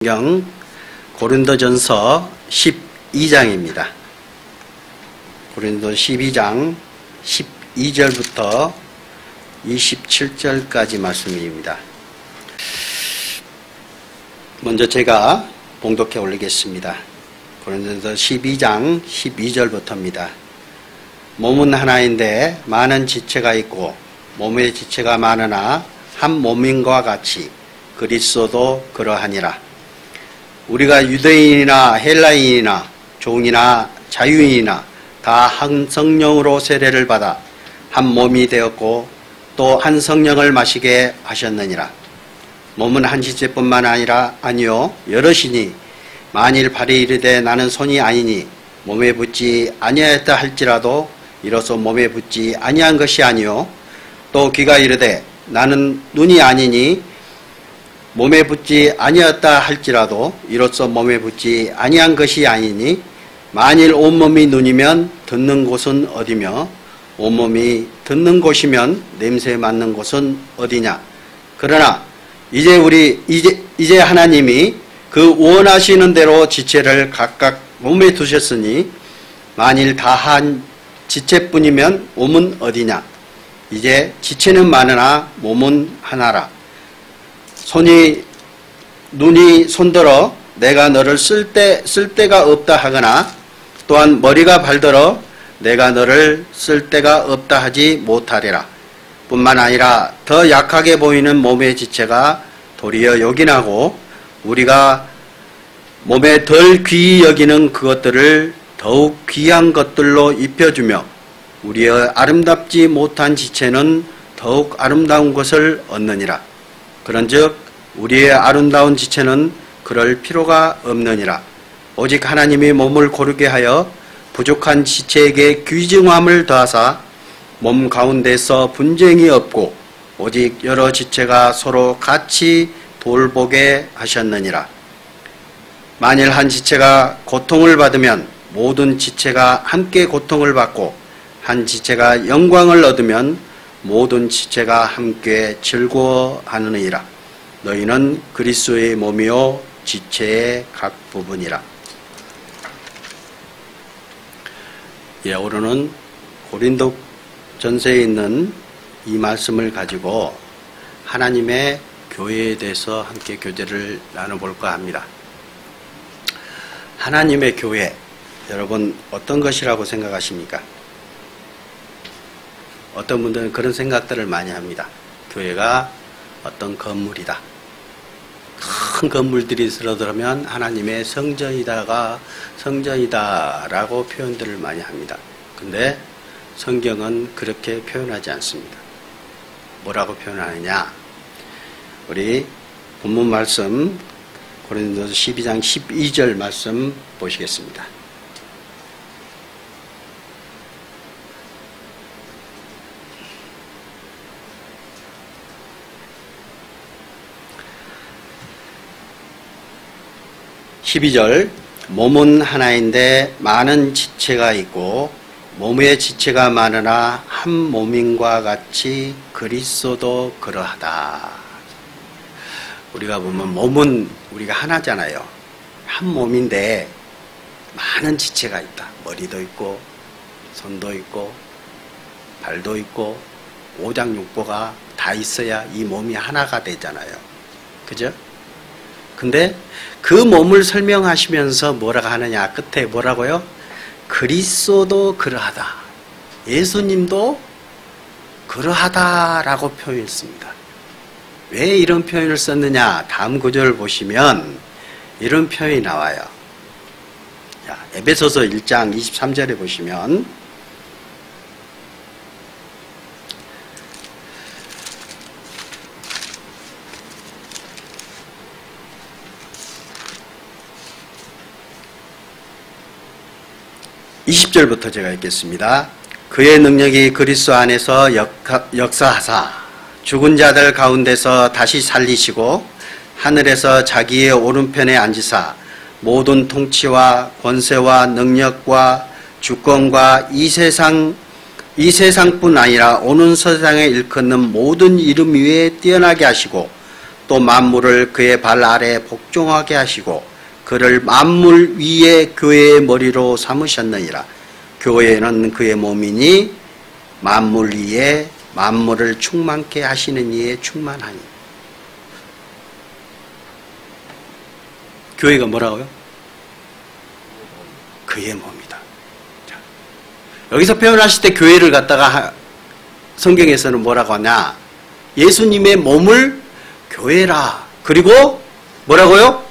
성경 고린도전서 12장입니다. 고린도 12장 12절부터 27절까지 말씀입니다. 먼저 제가 봉독해 올리겠습니다. 고린도전서 12장 12절부터입니다. 몸은 하나인데 많은 지체가 있고 몸의 지체가 많으나 한 몸인과 같이 그리스도도 그러하니라. 우리가 유대인이나 헬라인이나 종이나 자유인이나 다 한 성령으로 세례를 받아 한 몸이 되었고 또 한 성령을 마시게 하셨느니라. 몸은 한 지체뿐만 아니요 여럿이니 만일 발이 이르되 나는 손이 아니니 몸에 붙지 아니하였다 할지라도 이로써 몸에 붙지 아니한 것이 아니요 또 귀가 이르되 나는 눈이 아니니 몸에 붙지 아니었다 할지라도 이로써 몸에 붙지 아니한 것이 아니니 만일 온몸이 눈이면 듣는 곳은 어디며 온몸이 듣는 곳이면 냄새 맡는 곳은 어디냐. 그러나 이제 하나님이 그 원하시는 대로 지체를 각각 몸에 두셨으니 만일 다 한 지체뿐이면 몸은 어디냐. 이제 지체는 많으나 몸은 하나라. 눈이 손들어 내가 너를 쓸 데가 없다 하거나 또한 머리가 발들어 내가 너를 쓸 데가 없다 하지 못하리라. 뿐만 아니라 더 약하게 보이는 몸의 지체가 도리어 요긴하고 우리가 몸에 덜 귀히 여기는 그것들을 더욱 귀한 것들로 입혀주며 우리의 아름답지 못한 지체는 더욱 아름다운 것을 얻느니라. 그런즉 우리의 아름다운 지체는 그럴 필요가 없느니라. 오직 하나님이 몸을 고르게 하여 부족한 지체에게 귀중함을 더하사 몸 가운데서 분쟁이 없고 오직 여러 지체가 서로 같이 돌보게 하셨느니라. 만일 한 지체가 고통을 받으면 모든 지체가 함께 고통을 받고 한 지체가 영광을 얻으면 모든 지체가 함께 즐거워하느니라. 너희는 그리스도의 몸이요 지체의 각 부분이라. 오늘은 고린도 전서에 있는 이 말씀을 가지고 하나님의 교회에 대해서 함께 교제를 나눠볼까 합니다. 하나님의 교회, 여러분 어떤 것이라고 생각하십니까? 어떤 분들은 그런 생각들을 많이 합니다. 교회가 어떤 건물이다. 큰 건물들이 들어들면 하나님의 성전이다라고 표현들을 많이 합니다. 근데 성경은 그렇게 표현하지 않습니다. 뭐라고 표현하느냐? 우리 본문 말씀 고린도서 12장 12절 말씀 보시겠습니다. 몸은 하나인데 많은 지체가 있고 몸의 지체가 많으나 한 몸인과 같이 그리스도도 그러하다. 우리가 보면 몸은 우리가 하나잖아요. 한 몸인데 많은 지체가 있다. 머리도 있고 손도 있고 발도 있고 오장육부가 다 있어야 이 몸이 하나가 되잖아요. 그죠? 근데 그 몸을 설명하시면서 뭐라고 하느냐? 끝에 뭐라고요? 그리스도도 그러하다. 예수님도 그러하다라고 표현했습니다. 왜 이런 표현을 썼느냐? 다음 구절을 보시면 이런 표현이 나와요. 자, 에베소서 1장 23절에 보시면 (20절부터) 제가 읽겠습니다. 그의 능력이 그리스도 안에서 역사하사 죽은 자들 가운데서 다시 살리시고 하늘에서 자기의 오른편에 앉으사 모든 통치와 권세와 능력과 주권과 이 세상뿐 아니라 오는 세상에 일컫는 모든 이름 위에 뛰어나게 하시고 또 만물을 그의 발 아래 복종하게 하시고 그를 만물 위에 교회의 머리로 삼으셨느니라. 교회는 그의 몸이니 만물 위에 만물을 충만케 하시는 이에 충만하니. 교회가 뭐라고요? 그의 몸이다. 자, 여기서 표현하실 때 교회를 갖다가 성경에서는 뭐라고 하냐? 예수님의 몸을 교회라. 그리고 뭐라고요?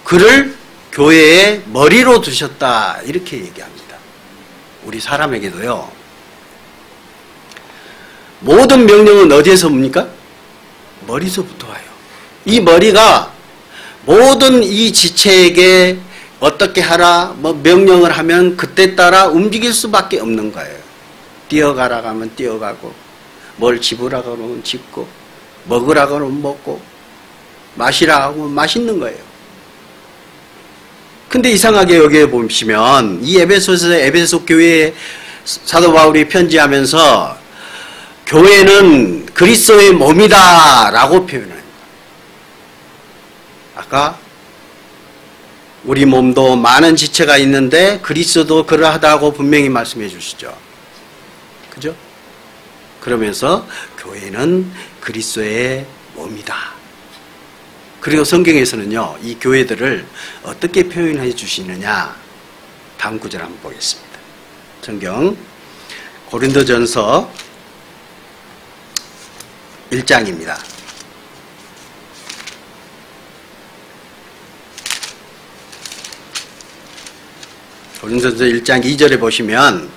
그를 교회의 머리로 두셨다. 이렇게 얘기합니다. 우리 사람에게도요. 모든 명령은 어디에서 옵니까? 머리서부터 와요. 이 머리가 모든 이 지체에게 어떻게 하라 뭐 명령을 하면 그때 따라 움직일 수밖에 없는 거예요. 뛰어가라고 하면 뛰어가고, 뭘 집으라고 하면 집고, 먹으라고 하면 먹고, 마시라고 하면 마시는 거예요. 근데 이상하게 여기에 보시면 이 에베소서 에베소 교회에 사도 바울이 편지하면서 교회는 그리스도의 몸이다 라고 표현합니다. 아까 우리 몸도 많은 지체가 있는데 그리스도도 그러하다고 분명히 말씀해 주시죠. 그죠? 그러면서 교회는 그리스도의 몸이다. 그리고 성경에서는요, 이 교회들을 어떻게 표현해 주시느냐, 다음 구절 한번 보겠습니다. 성경 고린도전서 1장입니다. 고린도전서 1장 2절에 보시면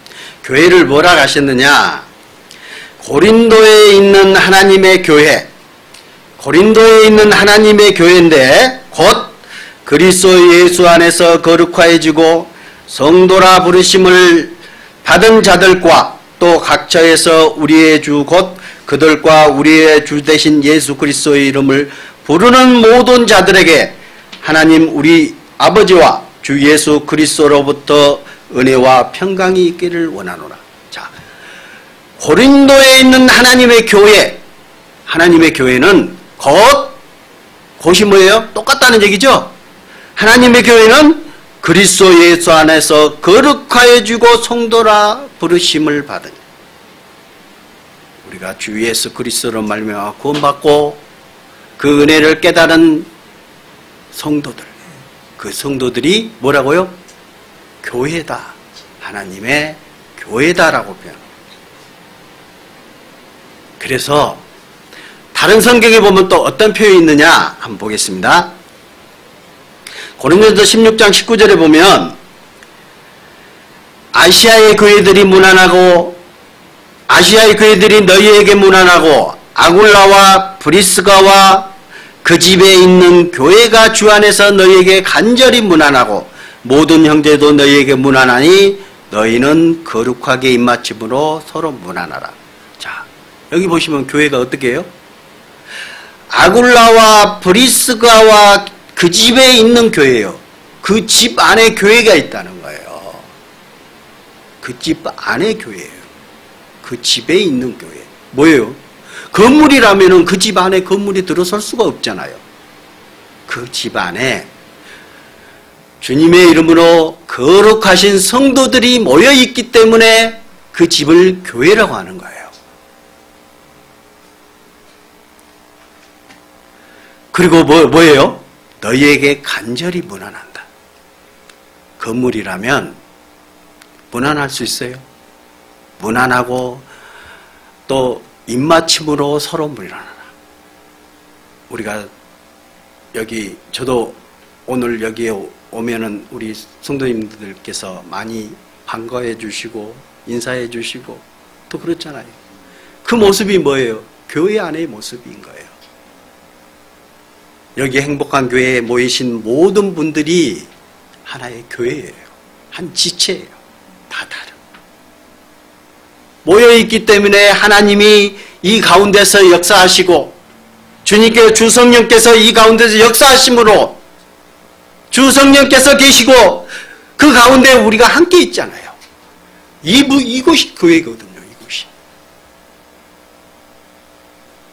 교회를 뭐라 하셨느냐, 고린도에 있는 하나님의 교회, 고린도에 있는 하나님의 교회인데 곧 그리스도 예수 안에서 거룩화해지고 성도라 부르심을 받은 자들과 또 각처에서 우리의 주 곧 그들과 우리의 주 되신 예수 그리스도의 이름을 부르는 모든 자들에게 하나님 우리 아버지와 주 예수 그리스도로부터 은혜와 평강이 있기를 원하노라. 자, 고린도에 있는 하나님의 교회, 하나님의 교회는 곧이 뭐예요? 똑같다는 얘기죠. 하나님의 교회는 그리스도 예수 안에서 거룩하여지고 성도라 부르심을 받으니, 우리가 주 예수 그리스도로 말미암아 구원받고 그 은혜를 깨달은 성도들, 그 성도들이 뭐라고요? 교회다, 하나님의 교회다라고 표현합니다. 그래서 다른 성경에 보면 또 어떤 표현이 있느냐 한번 보겠습니다. 고린도전서 16장 19절에 보면 아시아의 교회들이 무난하고, 아시아의 교회들이 너희에게 무난하고, 아굴라와 브리스가와 그 집에 있는 교회가 주 안에서 너희에게 간절히 무난하고 모든 형제도 너희에게 무난하니 너희는 거룩하게 입맞춤으로 서로 무난하라. 자, 여기 보시면 교회가 어떻게 해요? 아굴라와 브리스가와 그 집에 있는 교회예요. 그 집 안에 교회가 있다는 거예요. 그 집 안에 교회예요. 그 집에 있는 교회. 뭐예요? 건물이라면은 그 집 안에 건물이 들어설 수가 없잖아요. 그 집 안에 주님의 이름으로 거룩하신 성도들이 모여 있기 때문에 그 집을 교회라고 하는 거예요. 그리고 뭐예요? 너희에게 간절히 무난한다. 건물이라면 무난할 수 있어요. 무난하고 또 입맞춤으로 서로 무난하라. 우리가 여기, 저도 오늘 여기에 오면은 우리 성도님들께서 많이 반가워해 주시고 인사해 주시고 또 그렇잖아요. 그 모습이 뭐예요? 교회 안의 모습인 거예요. 여기 행복한 교회에 모이신 모든 분들이 하나의 교회예요. 한 지체예요. 다 다른. 모여있기 때문에 하나님이 이 가운데서 역사하시고 주님께 주 성령께서 이 가운데서 역사하심으로 주 성령께서 계시고 그 가운데 우리가 함께 있잖아요. 이곳이 교회거든요. 이곳이.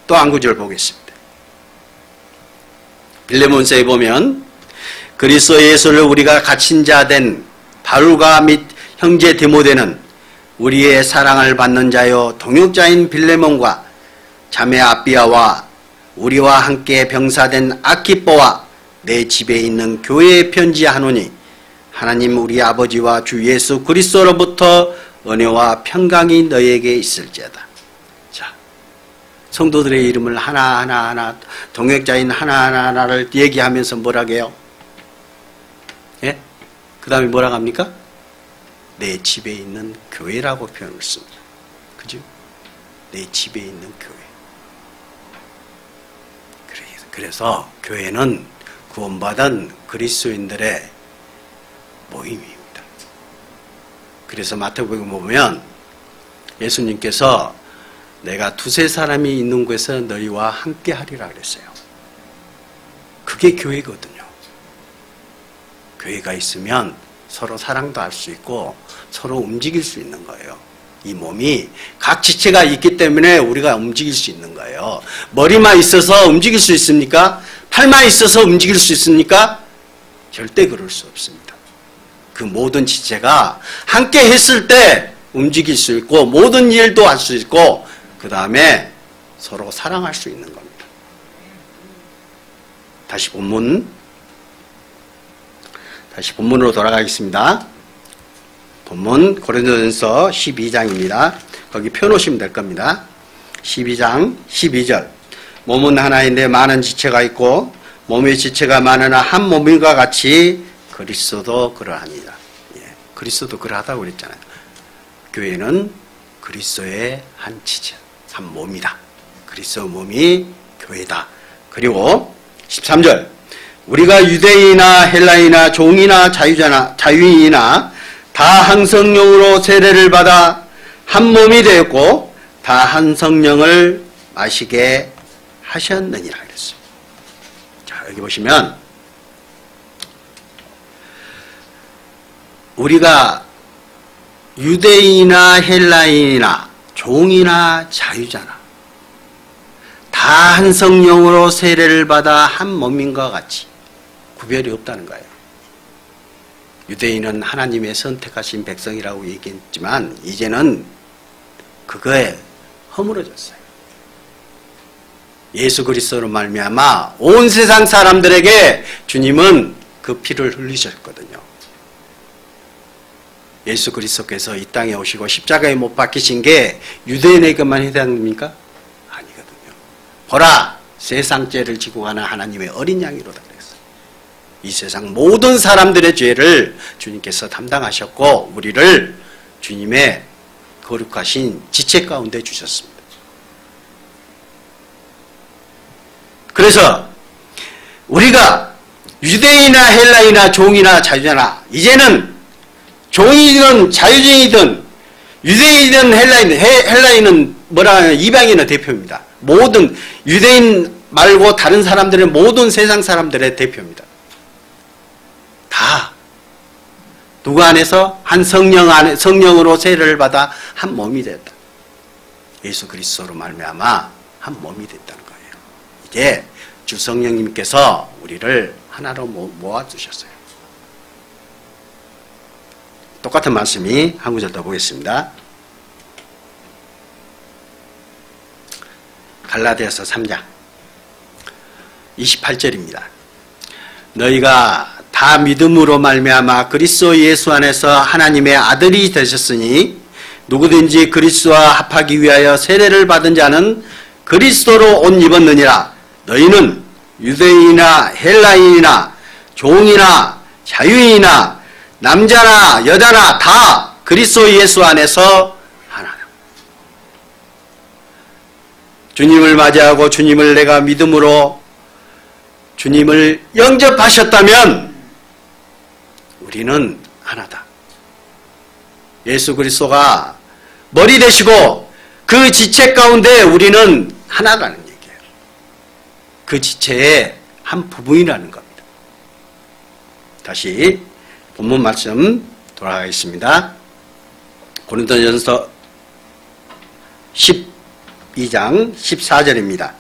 또 한 구절 보겠습니다. 빌레몬서에 보면 그리스도 예수를 우리가 갇힌 자 된 바울과 및 형제 디모데는 우리의 사랑을 받는 자요 동역자인 빌레몬과 자매 아비아와 우리와 함께 병사된 아키뽀와 내 집에 있는 교회에 편지하노니 하나님 우리 아버지와 주 예수 그리스도로부터 은혜와 평강이 너에게 있을지어다. 자, 성도들의 이름을 하나하나 동역자인 하나하나를 얘기하면서 뭐라고 해요? 예? 그 다음에 뭐라고 합니까? 내 집에 있는 교회라고 표현을 씁니다. 그죠? 내 집에 있는 교회. 그래서 교회는 구원받은 그리스도인들의 모임입니다. 그래서 마태복음 보면 예수님께서 내가 두세 사람이 있는 곳에서 너희와 함께 하리라 그랬어요. 그게 교회거든요. 교회가 있으면 서로 사랑도 할 수 있고 서로 움직일 수 있는 거예요. 이 몸이 각 지체가 있기 때문에 우리가 움직일 수 있는 거예요. 머리만 있어서 움직일 수 있습니까? 팔만 있어서 움직일 수 있습니까? 절대 그럴 수 없습니다. 그 모든 지체가 함께 했을 때 움직일 수 있고 모든 일도 할 수 있고 그 다음에 서로 사랑할 수 있는 겁니다. 다시 본문으로 돌아가겠습니다. 본문 고린도전서 12장입니다. 거기 펴놓으시면 될 겁니다. 12장 12절. 몸은 하나인데 많은 지체가 있고 몸의 지체가 많으나 한 몸인과 같이 그리스도도 그러하니라. 그리스도도 그러하다고 그랬잖아요. 교회는 그리스도의 한 지체, 한 몸이다. 그리스도 몸이 교회다. 그리고 13절. 우리가 유대인이나 헬라인이나 종이나 자유인이나 다 한 성령으로 세례를 받아 한 몸이 되었고 다 한 성령을 마시게 하셨느니라 그랬어요. 자, 여기 보시면 우리가 유대인이나 헬라인이나 종이나 자유자나 다 한 성령으로 세례를 받아 한 몸인과 같이 구별이 없다는 거예요. 유대인은 하나님의 선택하신 백성이라고 얘기했지만 이제는 그거에 허물어졌어요. 예수 그리스도로 말미암아 온 세상 사람들에게 주님은 그 피를 흘리셨거든요. 예수 그리스도께서 이 땅에 오시고 십자가에 못 박히신 게 유대인에게만 해당됩니까? 아니거든요. 보라, 세상 죄를 지고 가는 하나님의 어린 양이로다 그랬어요. 이 세상 모든 사람들의 죄를 주님께서 담당하셨고 우리를 주님의 거룩하신 지체 가운데 주셨습니다. 그래서 우리가 유대인이나 헬라인이나 종이나 자유자나 이제는 종이든 자유종이든 유대인이든 헬라인은 뭐라 하냐 이방인의 대표입니다. 모든 유대인 말고 다른 사람들의 모든 세상 사람들의 대표입니다. 다 누구 안에서 한 성령으로 세례를 받아 한 몸이 됐다. 예수 그리스도로 말미암아 한 몸이 됐다는 거예요. 이제 주 성령님께서 우리를 하나로 모아주셨어요. 똑같은 말씀이 한 구절 더 보겠습니다. 갈라디아서 3장 28절입니다. 너희가 다 믿음으로 말미암아 그리스도 예수 안에서 하나님의 아들이 되셨으니 누구든지 그리스도와 합하기 위하여 세례를 받은 자는 그리스도로 옷 입었느니라. 너희는 유대인이나 헬라인이나 종이나 자유인이나 남자나 여자나 다 그리스도 예수 안에서 하나다. 주님을 맞이하고 주님을 내가 믿음으로 주님을 영접하셨다면 우리는 하나다. 예수 그리스도가 머리 되시고 그 지체 가운데 우리는 하나라는 얘기예요. 그 지체의 한 부분이라는 겁니다. 다시 본문 말씀 돌아가겠습니다. 고린도전서 12장 14절입니다.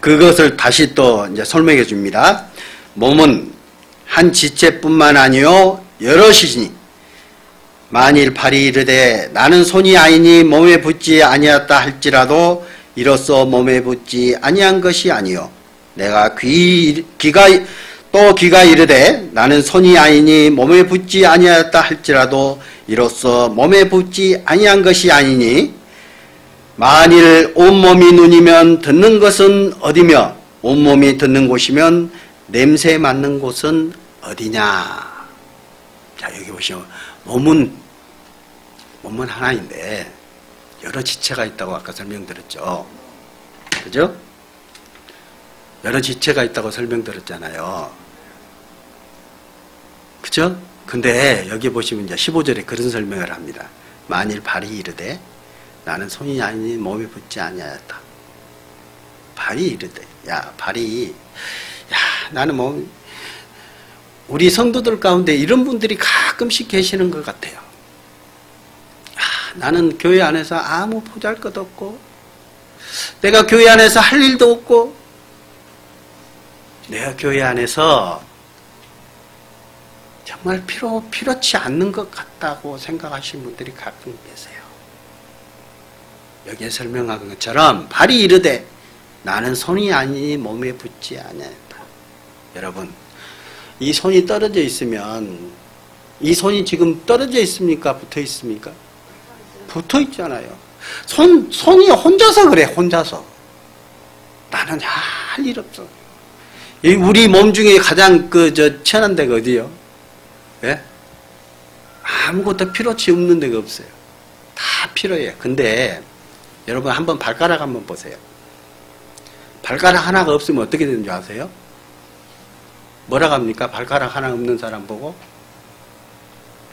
그것을 다시 또 이제 설명해 줍니다. 몸은 한 지체뿐만 아니요 여럿이니 만일 팔이 이르되 나는 손이 아니니 몸에 붙지 아니하였다 할지라도 이로써 몸에 붙지 아니한 것이 아니요 내가 귀가 이르되 나는 손이 아니니 몸에 붙지 아니하였다 할지라도 이로써 몸에 붙지 아니한 것이 아니니 만일 온몸이 눈이면 듣는 것은 어디며 온몸이 듣는 곳이면 냄새 맡는 곳은 어디냐. 자, 여기 보시면 몸은 하나인데 여러 지체가 있다고 아까 설명드렸죠. 그죠? 여러 지체가 있다고 설명드렸잖아요. 그죠? 근데 여기 보시면 이제 15절에 그런 설명을 합니다. 만일 발이 이르되 나는 손이 아니니 몸에 붙지 아니하였다. 발이 이르되, 야, 발이, 야, 나는 뭐, 우리 성도들 가운데 이런 분들이 가끔씩 계시는 것 같아요. 아, 나는 교회 안에서 아무 보잘것 없고, 내가 교회 안에서 할 일도 없고, 내가 교회 안에서 정말 필요치 않는 것 같다고 생각하시는 분들이 가끔 계세요. 여기에 설명한 것처럼 발이 이르되 나는 손이 아니니 몸에 붙지 아니하였다. 여러분, 이 손이 떨어져 있으면 이 손이 지금 떨어져 있습니까? 붙어 있습니까? 붙어 있잖아요. 손이 혼자서 그래, 혼자서. 나는 할 일 없어. 우리 몸 중에 가장 천한 데가 어디요? 예? 아무것도 필요치 없는 데가 없어요. 다 필요해요. 근데 여러분 한번 발가락 한번 보세요. 발가락 하나가 없으면 어떻게 되는 줄 아세요? 뭐라고 합니까? 발가락 하나 없는 사람 보고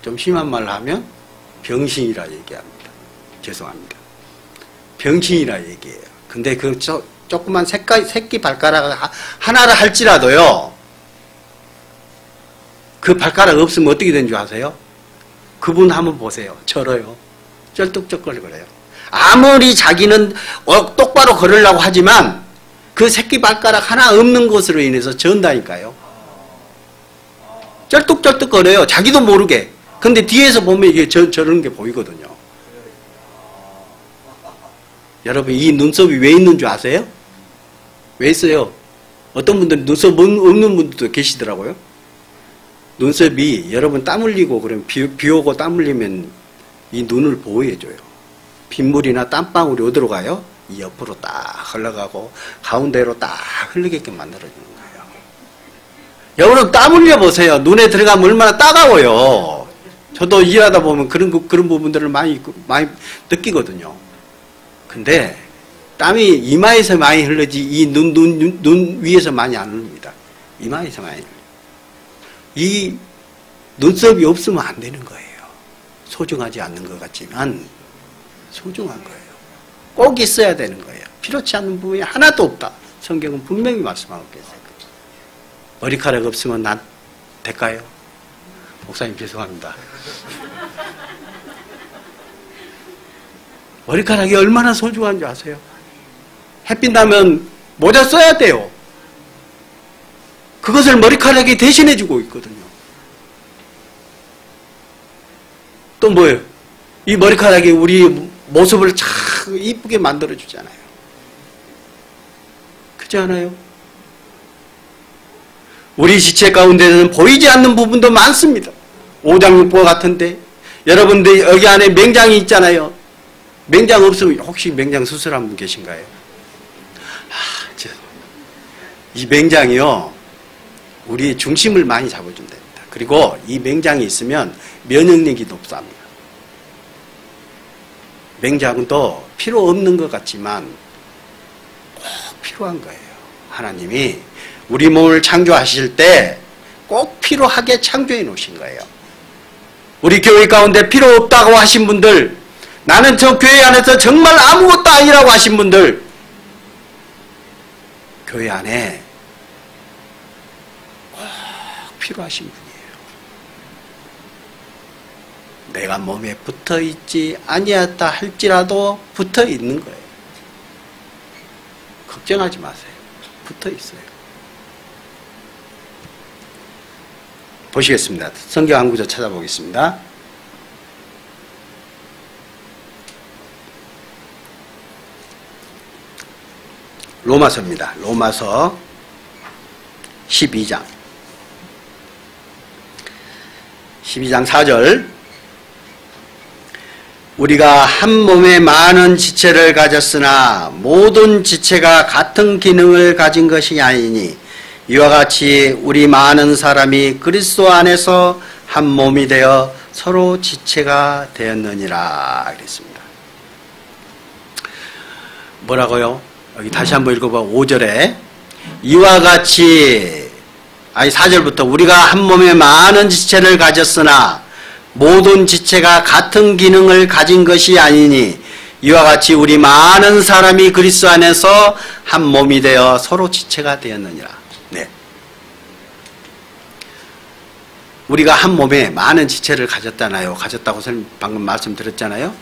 좀 심한 말을 하면 병신이라 얘기합니다. 죄송합니다. 병신이라 얘기해요. 근데 그 조그만 새끼 발가락 하나를 할지라도요, 그 발가락 없으면 어떻게 되는 줄 아세요? 그분 한번 보세요. 절어요. 쩔뚝쩔거려요. 아무리 자기는 똑바로 걸으려고 하지만 그 새끼 발가락 하나 없는 것으로 인해서 전다니까요. 쩔뚝쩔뚝거려요. 자기도 모르게. 근데 뒤에서 보면 이게 저런 게 보이거든요. 여러분, 이 눈썹이 왜 있는 줄 아세요? 왜 있어요? 어떤 분들은 눈썹 없는 분들도 계시더라고요. 눈썹이 여러분 땀 흘리고 그러면 비 오고 땀 흘리면 이 눈을 보호해줘요. 빗물이나 땀방울이 어디로 가요? 이 옆으로 딱 흘러가고 가운데로 딱 흘리게끔 만들어주는 거예요. 여러분 땀 흘려보세요. 눈에 들어가면 얼마나 따가워요. 저도 일하다 보면 그런 부분들을 많이 느끼거든요. 근데 땀이 이마에서 많이 흐르지 이 눈 위에서 많이 안 흐릅니다. 이마에서 많이 흘러요. 이 눈썹이 없으면 안 되는 거예요. 소중하지 않는 것 같지만 소중한 거예요. 꼭 있어야 되는 거예요. 필요치 않는 부분이 하나도 없다. 성경은 분명히 말씀하고 계세요. 머리카락 없으면 난 될까요? 목사님 죄송합니다. 머리카락이 얼마나 소중한지 아세요? 햇빛 나면 모자 써야 돼요. 그것을 머리카락이 대신해주고 있거든요. 또 뭐예요? 이 머리카락이 우리 모습을 참 이쁘게 만들어주잖아요. 그렇지 않아요? 우리 지체 가운데는 보이지 않는 부분도 많습니다. 오장육부와 같은데 여러분들 여기 안에 맹장이 있잖아요. 맹장 없으면 혹시 맹장 수술한 분 계신가요? 이 맹장이요, 우리의 중심을 많이 잡아준답니다. 그리고 이 맹장이 있으면 면역력이 높습니다. 맹장은 또 필요 없는 것 같지만 꼭 필요한 거예요. 하나님이 우리 몸을 창조하실 때 꼭 필요하게 창조해 놓으신 거예요. 우리 교회 가운데 필요 없다고 하신 분들, 나는 저 교회 안에서 정말 아무것도 아니라고 하신 분들, 교회 안에 꼭 필요하신 분이에요. 내가 몸에 붙어있지 아니었다 할지라도 붙어있는 거예요. 걱정하지 마세요. 붙어있어요. 보시겠습니다. 성경 한 구절 찾아보겠습니다. 로마서입니다. 로마서 12장 4절. 우리가 한 몸에 많은 지체를 가졌으나 모든 지체가 같은 기능을 가진 것이 아니니 이와 같이 우리 많은 사람이 그리스도 안에서 한 몸이 되어 서로 지체가 되었느니라 그랬습니다. 뭐라고요? 여기 다시 한번 읽어봐. 5절에 이와 같이 4절부터 우리가 한 몸에 많은 지체를 가졌으나 모든 지체가 같은 기능을 가진 것이 아니니 이와 같이 우리 많은 사람이 그리스도 안에서 한 몸이 되어 서로 지체가 되었느니라. 네. 우리가 한 몸에 많은 지체를 가졌잖아요. 가졌다고 방금 말씀드렸잖아요.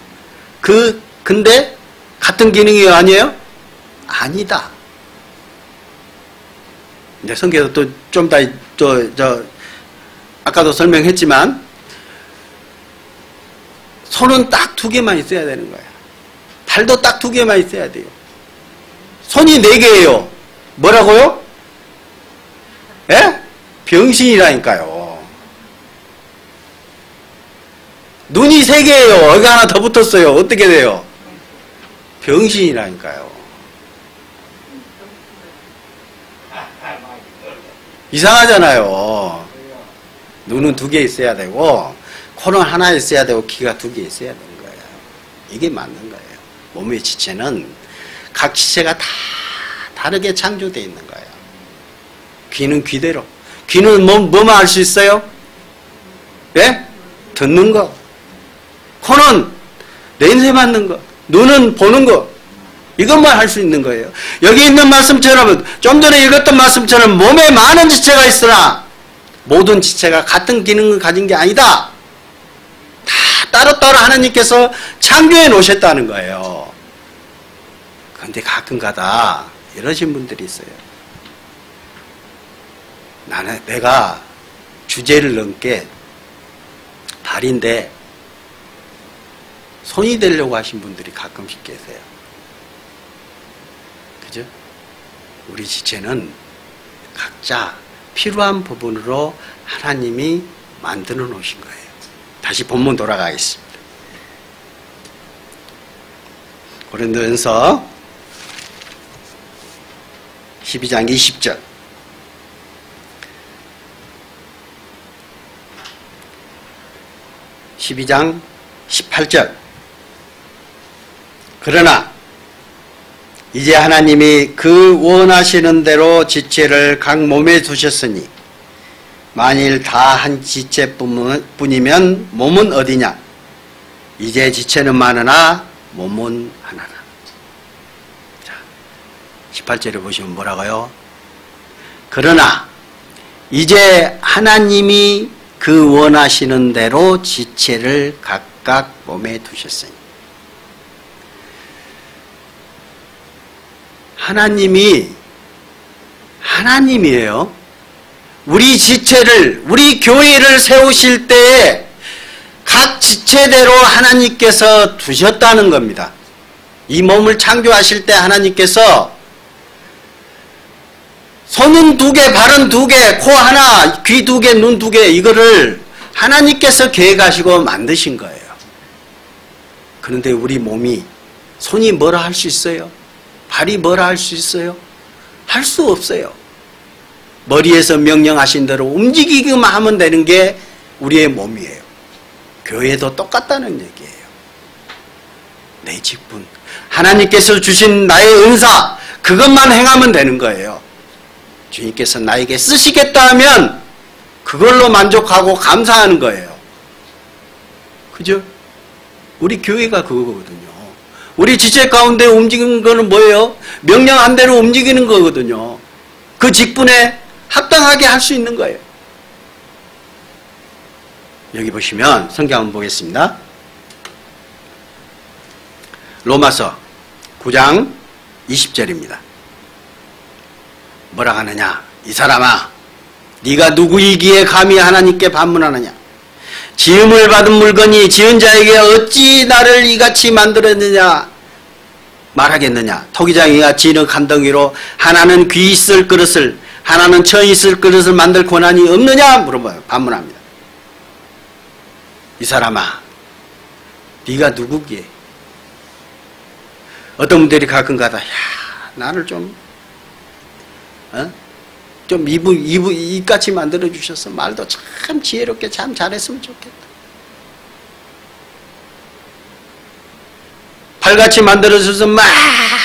근데 같은 기능이 아니에요? 아니다. 이제 성경에서 또 좀 더 아까도 설명했지만 손은 딱 2개만 있어야 되는 거야. 발도 딱 2개만 있어야 돼요. 손이 4개예요. 뭐라고요? 예? 병신이라니까요. 눈이 3개예요. 여기 하나 더 붙었어요. 어떻게 돼요? 병신이라니까요. 이상하잖아요. 눈은 2개 있어야 되고 코는 하나 있어야 되고 귀가 2개 있어야 되는 거예요. 이게 맞는 거예요. 몸의 지체는 각 지체가 다 다르게 창조되어 있는 거예요. 귀는 귀대로. 귀는 뭐만 할 수 있어요? 예? 듣는 거. 코는 냄새 맡는 거. 눈은 보는 거. 이것만 할 수 있는 거예요. 여기 있는 말씀처럼 좀 전에 읽었던 말씀처럼 몸에 많은 지체가 있으나 모든 지체가 같은 기능을 가진 게 아니다. 다 따로따로 하나님께서 창조해 놓으셨다는 거예요. 그런데 가끔가다 이러신 분들이 있어요. 내가 주제를 넘게 발인데 손이 되려고 하신 분들이 가끔씩 계세요. 그죠? 우리 지체는 각자 필요한 부분으로 하나님이 만들어 놓으신 거예요. 다시 본문 돌아가겠습니다. 고린도전서 12장 20절. (12장 18절) 그러나 이제 하나님이 그 원하시는 대로 지체를 각 몸에 두셨으니 만일 다 한 지체뿐이면 몸은 어디냐? 이제 지체는 많으나 몸은 하나라. 자, 18절에 보시면 뭐라고요? 그러나 이제 하나님이 그 원하시는 대로 지체를 각각 몸에 두셨으니 하나님이에요. 우리 지체를, 우리 교회를 세우실 때에 각 지체대로 하나님께서 두셨다는 겁니다. 이 몸을 창조하실 때 하나님께서 손은 2개, 발은 2개, 코 하나, 귀 2개, 눈 2개 이거를 하나님께서 계획하시고 만드신 거예요. 그런데 우리 몸이 손이 뭐라 할 수 있어요? 발이 뭐라 할 수 있어요? 할 수 없어요. 머리에서 명령하신 대로 움직이기만 하면 되는 게 우리의 몸이에요. 교회도 똑같다는 얘기예요. 내 직분, 하나님께서 주신 나의 은사, 그것만 행하면 되는 거예요. 주님께서 나에게 쓰시겠다 하면 그걸로 만족하고 감사하는 거예요. 그죠? 우리 교회가 그거거든요. 우리 지체 가운데 움직이는 거는 뭐예요? 명령한 대로 움직이는 거거든요. 그 직분에 합당하게 할 수 있는 거예요. 여기 보시면 성경 한번 보겠습니다. 로마서 9장 20절입니다. 뭐라 하느냐? 이 사람아, 네가 누구이기에 감히 하나님께 반문하느냐? 지음을 받은 물건이 지은 자에게 어찌 나를 이같이 만들었느냐 말하겠느냐? 토기장이가 지는 간덩이로 하나는 귀 있을 그릇을 하나는 처 있을 그릇을 만들 권한이 없느냐 물어봐요. 반문합니다. 이 사람아, 네가 누구기에? 어떤 분들이 가끔가다 나를 좀 이같이 만들어주셔서 말도 참 지혜롭게 참 잘했으면 좋겠다. 팔같이 만들어져서 막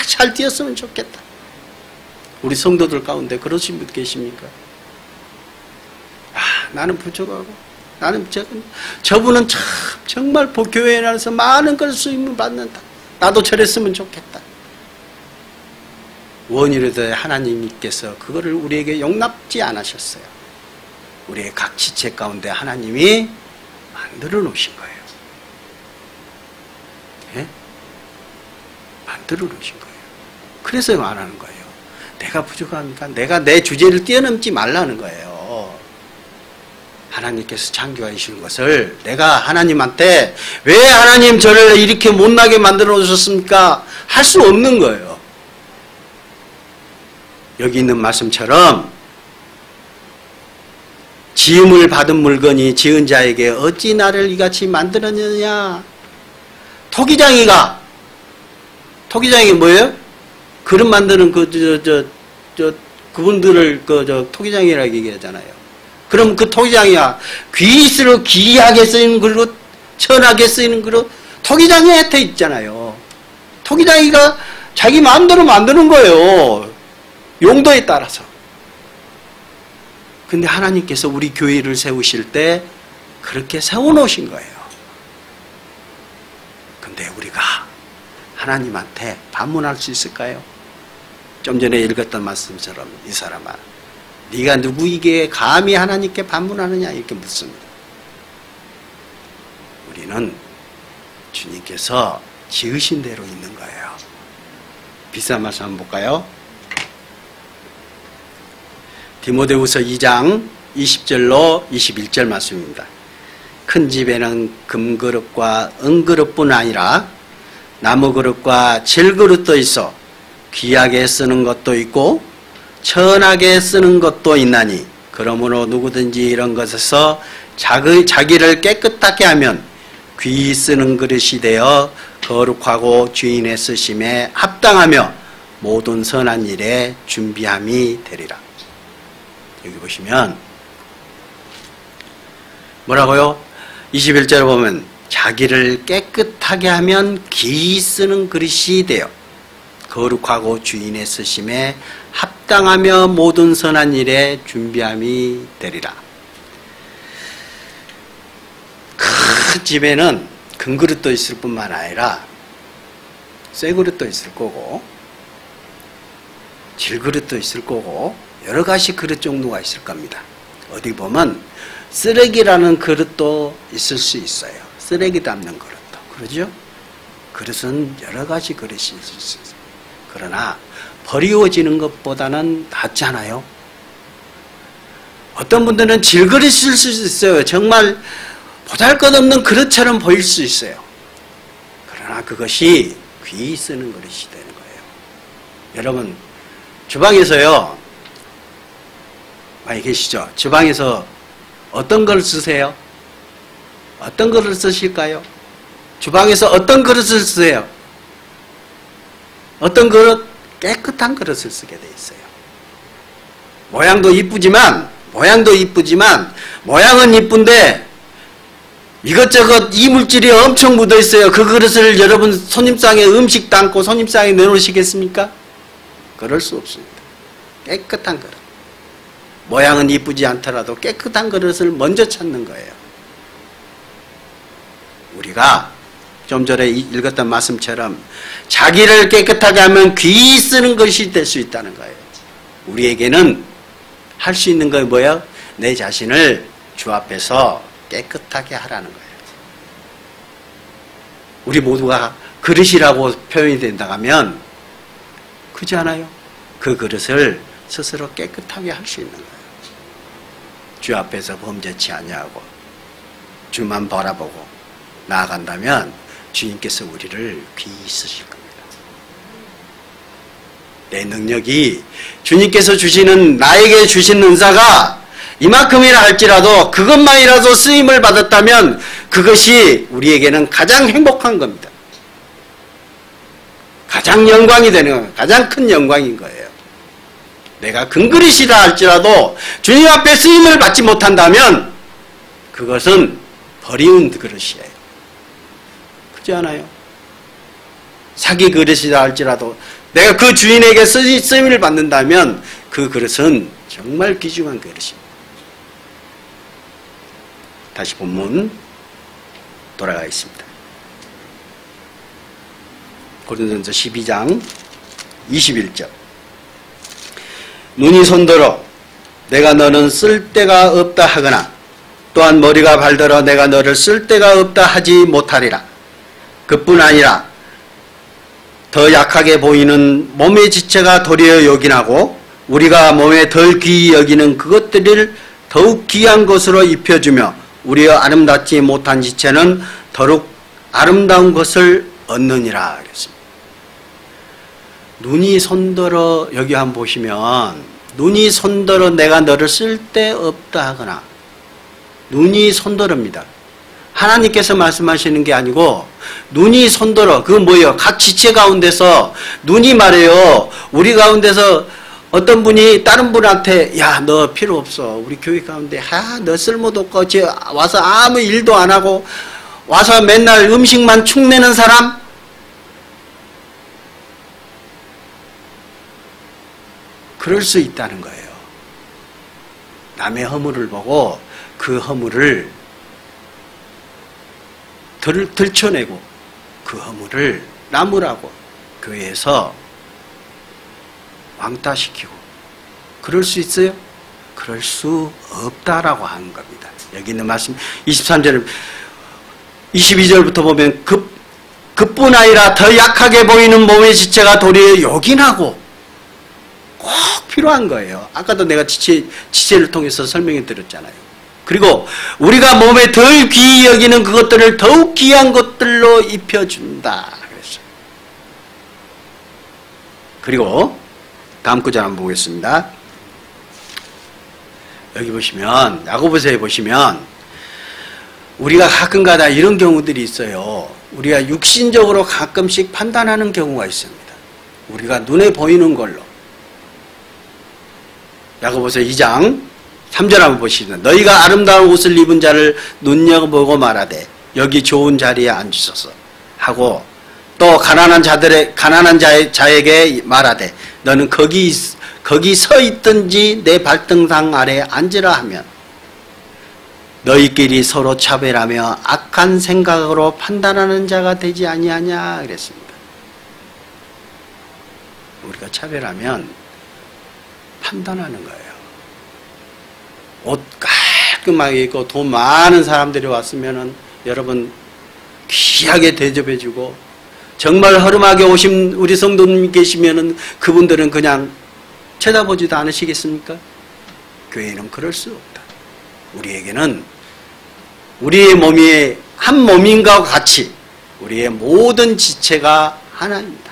잘 뛰었으면 좋겠다. 우리 성도들 가운데 그러신 분 계십니까? 나는 부족하고 나는 저분은 참 정말 교회에 나와서 많은 걸 수임을 받는다. 나도 저랬으면 좋겠다. 원이라도 하나님께서 그거를 우리에게 용납지 않으셨어요. 우리의 각 지체 가운데 하나님이 만들어 놓으신 거예요. 예? 만들어 놓으신 거예요. 그래서 말하는 거예요. 내가 부족하니까 내가 내 주제를 뛰어넘지 말라는 거예요. 하나님께서 창조해 주신 것을 내가 하나님한테 왜 하나님 저를 이렇게 못나게 만들어 놓으셨습니까? 할 수 없는 거예요. 여기 있는 말씀처럼 지음을 받은 물건이 지은 자에게 어찌 나를 이같이 만들었느냐. 토기장이 뭐예요? 그릇 만드는 그분들을 토기장이라고 얘기하잖아요. 그럼 그 토기장이야 귀스로 귀하게 쓰이는 그릇, 천하게 쓰이는 그릇, 토기장에 혜택 있잖아요. 토기장이가 자기 마음대로 만드는 거예요. 용도에 따라서. 근데 하나님께서 우리 교회를 세우실 때 그렇게 세워놓으신 거예요. 근데 우리가 하나님한테 반문할 수 있을까요? 좀 전에 읽었던 말씀처럼 이 사람아 네가 누구에게 감히 하나님께 반문하느냐 이렇게 묻습니다. 우리는 주님께서 지으신 대로 있는 거예요. 비슷한 말씀 한번 볼까요? 디모데후서 2장 20절로 21절 말씀입니다. 큰 집에는 금그릇과 은그릇뿐 아니라 나무그릇과 질그릇도 있어 귀하게 쓰는 것도 있고 천하게 쓰는 것도 있나니 그러므로 누구든지 이런 것에서 자기를 깨끗하게 하면 귀히 쓰는 그릇이 되어 거룩하고 주인의 쓰심에 합당하며 모든 선한 일에 준비함이 되리라. 여기 보시면 뭐라고요? 21절에 보면 자기를 깨끗하게 하면 귀히 쓰는 그릇이 되어 거룩하고 주인의 쓰심에 합당하며 모든 선한 일에 준비함이 되리라. 큰 집에는 금그릇도 있을 뿐만 아니라 쇠그릇도 있을 거고 질그릇도 있을 거고 여러 가지 그릇 종류가 있을 겁니다. 어디 보면 쓰레기라는 그릇도 있을 수 있어요. 쓰레기 담는 그릇도. 그러죠? 그릇은 여러 가지 그릇이 있을 수 있어요. 그러나 버리워지는 것보다는 낫잖아요. 어떤 분들은 질그릇일 수 있어요. 정말 보잘것없는 그릇처럼 보일 수 있어요. 그러나 그것이 귀히 쓰는 그릇이 되는 거예요. 여러분 주방에서요 많이 계시죠? 주방에서 어떤 걸 쓰세요? 어떤 그릇을 쓰실까요? 주방에서 어떤 그릇을 쓰세요? 어떤 그릇? 깨끗한 그릇을 쓰게 돼 있어요. 모양은 이쁘지만 모양은 이쁜데 이것저것 이물질이 엄청 묻어 있어요. 그 그릇을 여러분 손님상에 음식 담고 손님상에 내놓으시겠습니까? 그럴 수 없습니다. 깨끗한 그릇. 모양은 이쁘지 않더라도 깨끗한 그릇을 먼저 찾는 거예요. 우리가 좀 전에 읽었던 말씀처럼 자기를 깨끗하게 하면 귀히 쓰는 것이 될 수 있다는 거예요. 우리에게는 할 수 있는 거 뭐예요? 내 자신을 주 앞에서 깨끗하게 하라는 거예요. 우리 모두가 그릇이라고 표현이 된다 하면 그렇지 않아요? 그 그릇을 스스로 깨끗하게 할 수 있는 거예요. 주 앞에서 범죄치 아니하고 주만 바라보고 나아간다면 주님께서 우리를 귀히 쓰실 겁니다. 내 능력이 주님께서 주시는 나에게 주신 은사가 이만큼이라 할지라도 그것만이라도 쓰임을 받았다면 그것이 우리에게는 가장 행복한 겁니다. 가장 영광이 되는 거예요. 가장 큰 영광인 거예요. 내가 금그릇이라 할지라도 주님 앞에 쓰임을 받지 못한다면 그것은 버리운 그릇이에요. 그렇지 않아요? 사기 그릇이라 할지라도 내가 그 주인에게 쓰임을 받는다면 그 그릇은 정말 귀중한 그릇입니다. 다시 본문 돌아가겠습니다. 고린도전서 12장 21절. 눈이 손들어 내가 너는 쓸데가 없다 하거나 또한 머리가 발들어 내가 너를 쓸데가 없다 하지 못하리라. 그뿐 아니라 더 약하게 보이는 몸의 지체가 도리어 요긴하고 우리가 몸에 덜 귀히 여기는 그것들을 더욱 귀한 것으로 입혀주며 우리의 아름답지 못한 지체는 더욱 아름다운 것을 얻느니라 그랬습니다. 눈이 손들어 여기 한번 보시면 눈이 손들어 내가 너를 쓸데없다 하거나 눈이 손들어입니다. 하나님께서 말씀하시는 게 아니고 눈이 손들어 그건 뭐예요? 각 지체 가운데서 눈이 말해요. 우리 가운데서 어떤 분이 다른 분한테 야 너 필요 없어. 우리 교회 가운데 너 쓸모도 없고 와서 아무 일도 안 하고 와서 맨날 음식만 축내는 사람 그럴 수 있다는 거예요. 남의 허물을 보고 그 허물을 들춰내고 그 허물을 나무라고 교회에서 왕따시키고 그럴 수 있어요? 그럴 수 없다라고 하는 겁니다. 여기 있는 말씀 23절 22절부터 보면 그뿐 아니라 더 약하게 보이는 몸의 지체가 도리어 요긴하고 꼭 필요한 거예요. 아까도 내가 지체를 통해서 설명해 드렸잖아요. 그리고 우리가 몸에 덜 귀히 여기는 그것들을 더욱 귀한 것들로 입혀준다 그랬어요. 그리고 다음 구절 한번 보겠습니다. 여기 보시면 야고보서에 보시면 우리가 가끔가다 이런 경우들이 있어요. 우리가 육신적으로 가끔씩 판단하는 경우가 있습니다. 우리가 눈에 보이는 걸로. 야고보서 2장 3절 한번 보시면 너희가 아름다운 옷을 입은 자를 눈여보고 말하되 여기 좋은 자리에 앉으소서 하고 또 가난한 자에게 말하되 너는 거기 서 있든지 내 발등상 아래 앉으라 하면 너희끼리 서로 차별하며 악한 생각으로 판단하는 자가 되지 아니하냐 그랬습니다. 우리가 차별하면 판단하는 거예요. 옷 깔끔하게 입고 돈 많은 사람들이 왔으면은 여러분 귀하게 대접해주고 정말 허름하게 오신 우리 성도님 계시면은 그분들은 그냥 쳐다보지도 않으시겠습니까? 교회는 그럴 수 없다. 우리에게는 우리의 몸이 한 몸인가 같이 우리의 모든 지체가 하나입니다.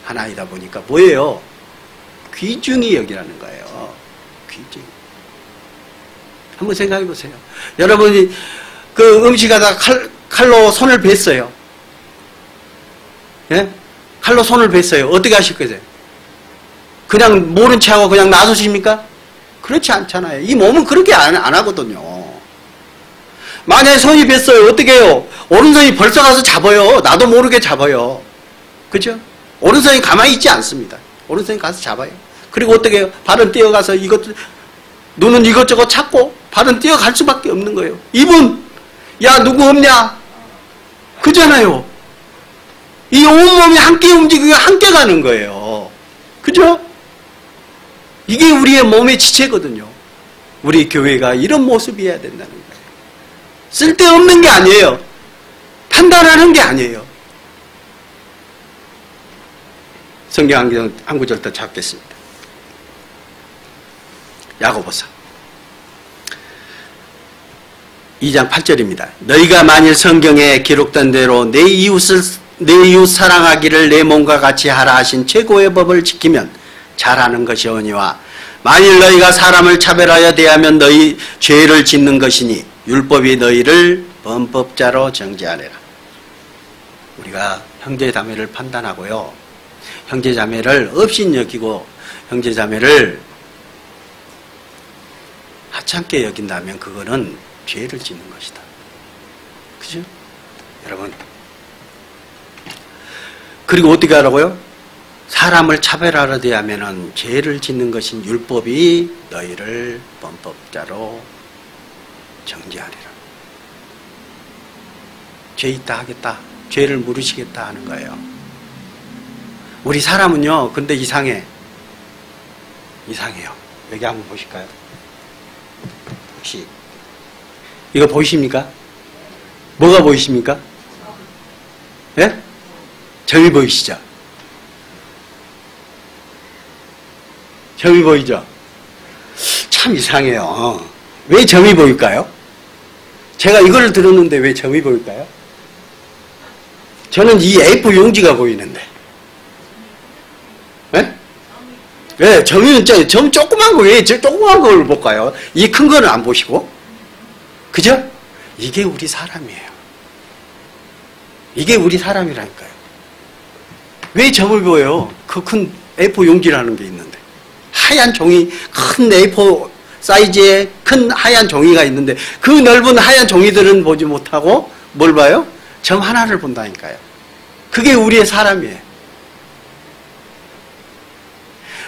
하나이다 보니까 뭐예요? 귀중히 여기라는 거예요. 귀중히. 한번 생각해 보세요. 여러분이 그 음식하다가 칼로 손을 뱄어요. 예? 칼로 손을 뱄어요. 어떻게 하실 거예요? 그냥 모른 체 하고 그냥 놔두십니까? 그렇지 않잖아요. 이 몸은 그렇게 안 하거든요. 만약에 손이 뱄어요. 어떻게 해요? 오른손이 벌써 가서 잡아요. 나도 모르게 잡아요. 그죠? 오른손이 가만히 있지 않습니다. 오른손이 가서 잡아요. 그리고 어떻게 해요? 발은 뛰어가서 눈은 이것저것 찾고 발은 뛰어갈 수밖에 없는 거예요. 입은 야 누구 없냐? 그잖아요. 이 온몸이 함께 움직이고 함께 가는 거예요. 그죠? 이게 우리의 몸의 지체거든요. 우리 교회가 이런 모습이어야 된다는 거예요. 쓸데없는 게 아니에요. 판단하는 게 아니에요. 성경 한 구절 더 찾겠습니다. 야고보서 2장 8절입니다. 너희가 만일 성경에 기록된 대로 내 이웃 사랑하기를 내 몸과 같이 하라 하신 최고의 법을 지키면 잘하는 것이오니와 만일 너희가 사람을 차별하여 대하면 너희 죄를 짓는 것이니 율법이 너희를 범법자로 정죄하리라. 우리가 형제자매를 판단하고요. 형제자매를 업신여기고 형제자매를 하찮게 여긴다면 그거는 죄를 짓는 것이다. 그죠? 여러분 그리고 어떻게 하라고요? 사람을 차별하려 대하면은 죄를 짓는 것인 율법이 너희를 범법자로 정죄하리라. 죄 있다 하겠다. 죄를 물으시겠다 하는 거예요. 우리 사람은요, 근데 이상해요. 여기 한번 보실까요? 혹시 이거 보이십니까? 뭐가 보이십니까? 예? 점이 보이시죠? 점이 보이죠? 참 이상해요. 왜 점이 보일까요? 제가 이걸 들었는데 왜 점이 보일까요? 저는 이 A4 용지가 보이는데. 예? 네, 점이 점 조그만 거, 왜 조그만 걸 볼까요? 이 큰 거는 안 보시고. 그죠? 이게 우리 사람이에요. 이게 우리 사람이라니까요. 왜 점을 보여요? 그 큰 A4 용지라는 게 있는데. 하얀 종이, 큰 A4 사이즈의 큰 하얀 종이가 있는데 그 넓은 하얀 종이들은 보지 못하고 뭘 봐요? 점 하나를 본다니까요. 그게 우리의 사람이에요.